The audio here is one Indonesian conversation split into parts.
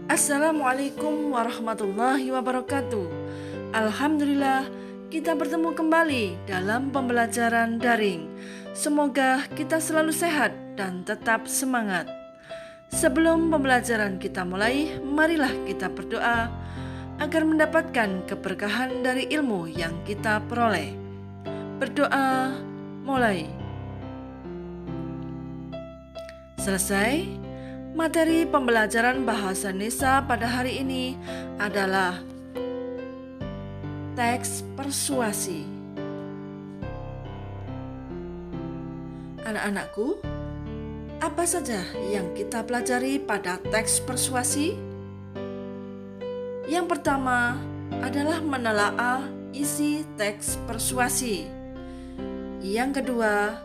Assalamualaikum warahmatullahi wabarakatuh. Alhamdulillah, kita bertemu kembali dalam pembelajaran daring. Semoga kita selalu sehat dan tetap semangat. Sebelum pembelajaran kita mulai, marilah kita berdoa agar mendapatkan keberkahan dari ilmu yang kita peroleh. Berdoa mulai. Selesai. Materi pembelajaran bahasa Indonesia pada hari ini adalah teks persuasi. Anak-anakku, apa saja yang kita pelajari pada teks persuasi? Yang pertama adalah menelaah isi teks persuasi. Yang kedua,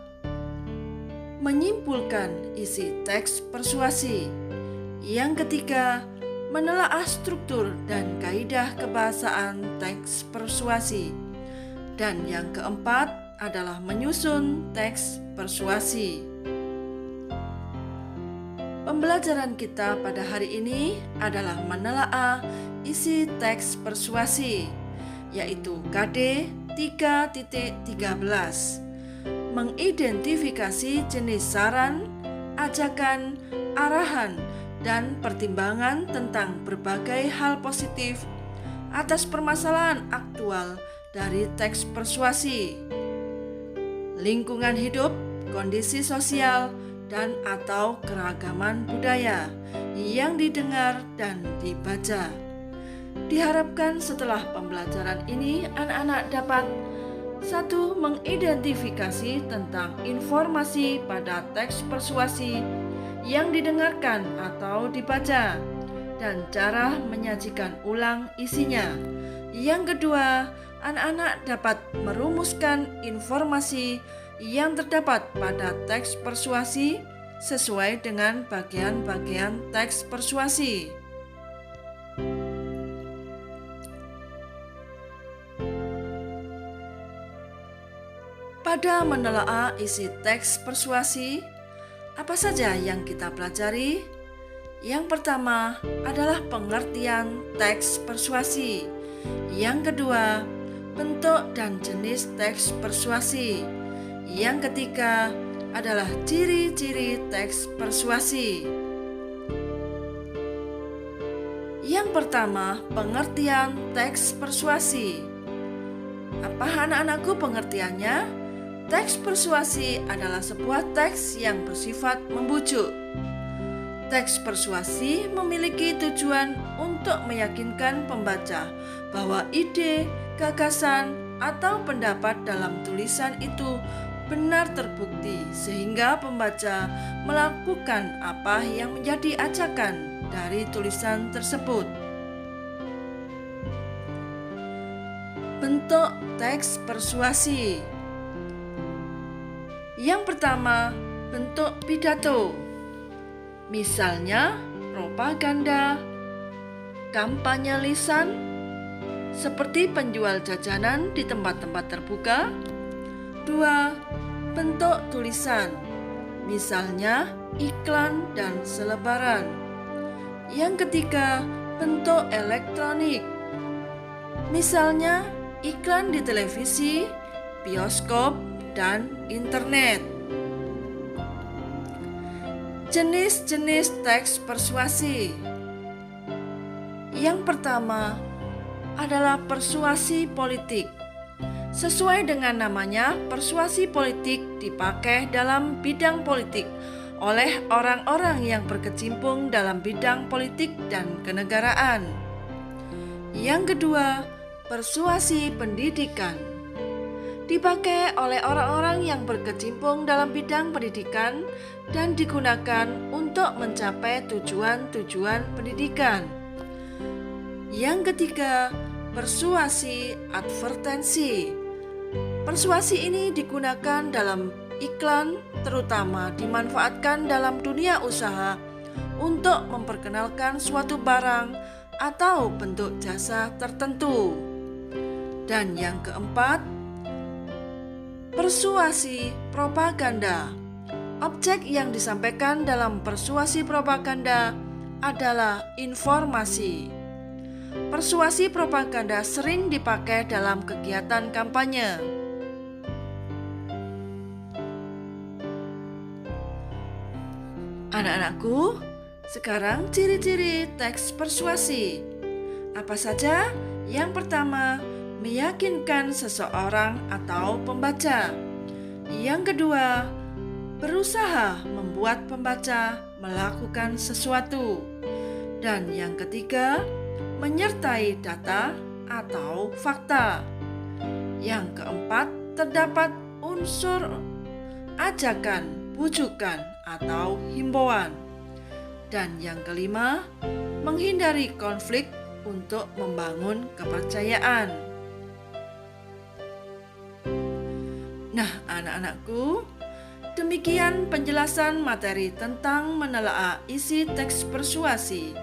menyimpulkan isi teks persuasi. Yang ketiga, menelaah struktur dan kaidah kebahasaan teks persuasi. Dan yang keempat adalah menyusun teks persuasi. Pembelajaran kita pada hari ini adalah menelaah isi teks persuasi, yaitu KD 3.13. Mengidentifikasi jenis saran, ajakan, arahan, dan pertimbangan tentang berbagai hal positif atas permasalahan aktual dari teks persuasi, lingkungan hidup, kondisi sosial, dan atau keragaman budaya yang didengar dan dibaca. Diharapkan setelah pembelajaran ini anak-anak dapat 1. Mengidentifikasi tentang informasi pada teks persuasi yang didengarkan atau dibaca dan cara menyajikan ulang isinya. Yang kedua, anak-anak dapat merumuskan informasi yang terdapat pada teks persuasi sesuai dengan bagian-bagian teks persuasi. Pada menelaah isi teks persuasi, apa saja yang kita pelajari? Yang pertama adalah pengertian teks persuasi. Yang kedua, bentuk dan jenis teks persuasi. Yang ketiga adalah ciri-ciri teks persuasi. Yang pertama, pengertian teks persuasi. Apa anak-anakku pengertiannya? Teks persuasi adalah sebuah teks yang bersifat membujuk. Teks persuasi memiliki tujuan untuk meyakinkan pembaca bahwa ide, gagasan, atau pendapat dalam tulisan itu benar terbukti sehingga pembaca melakukan apa yang menjadi ajakan dari tulisan tersebut. Bentuk teks persuasi. Yang pertama, bentuk pidato. Misalnya, propaganda, kampanye lisan, seperti penjual jajanan di tempat-tempat terbuka. 2. Bentuk tulisan. Misalnya, iklan dan selebaran. Yang ketiga, bentuk elektronik. Misalnya, iklan di televisi, bioskop, dan internet. Jenis-jenis teks persuasi. Yang pertama adalah persuasi politik. Sesuai dengan namanya, persuasi politik dipakai dalam bidang politik oleh orang-orang yang berkecimpung dalam bidang politik dan kenegaraan. Yang kedua, persuasi pendidikan. Dipakai oleh orang-orang yang berkecimpung dalam bidang pendidikan dan digunakan untuk mencapai tujuan-tujuan pendidikan. Yang ketiga, persuasi advertensi. Persuasi ini digunakan dalam iklan, terutama dimanfaatkan dalam dunia usaha untuk memperkenalkan suatu barang atau bentuk jasa tertentu. Dan yang keempat, persuasi propaganda. Objek yang disampaikan dalam persuasi propaganda adalah informasi. Persuasi propaganda sering dipakai dalam kegiatan kampanye. Anak-anakku, sekarang ciri-ciri teks persuasi. Apa saja? Yang pertama, meyakinkan seseorang atau pembaca. Yang kedua, berusaha membuat pembaca melakukan sesuatu. Dan yang ketiga, menyertai data atau fakta. Yang keempat, terdapat unsur ajakan, bujukan, atau himbauan. Dan yang kelima, menghindari konflik untuk membangun kepercayaan. Nah, anak-anakku, demikian penjelasan materi tentang menelaah isi teks persuasi.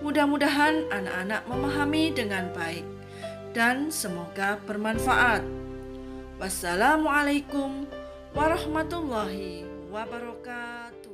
Mudah-mudahan anak-anak memahami dengan baik dan semoga bermanfaat. Wassalamualaikum warahmatullahi wabarakatuh.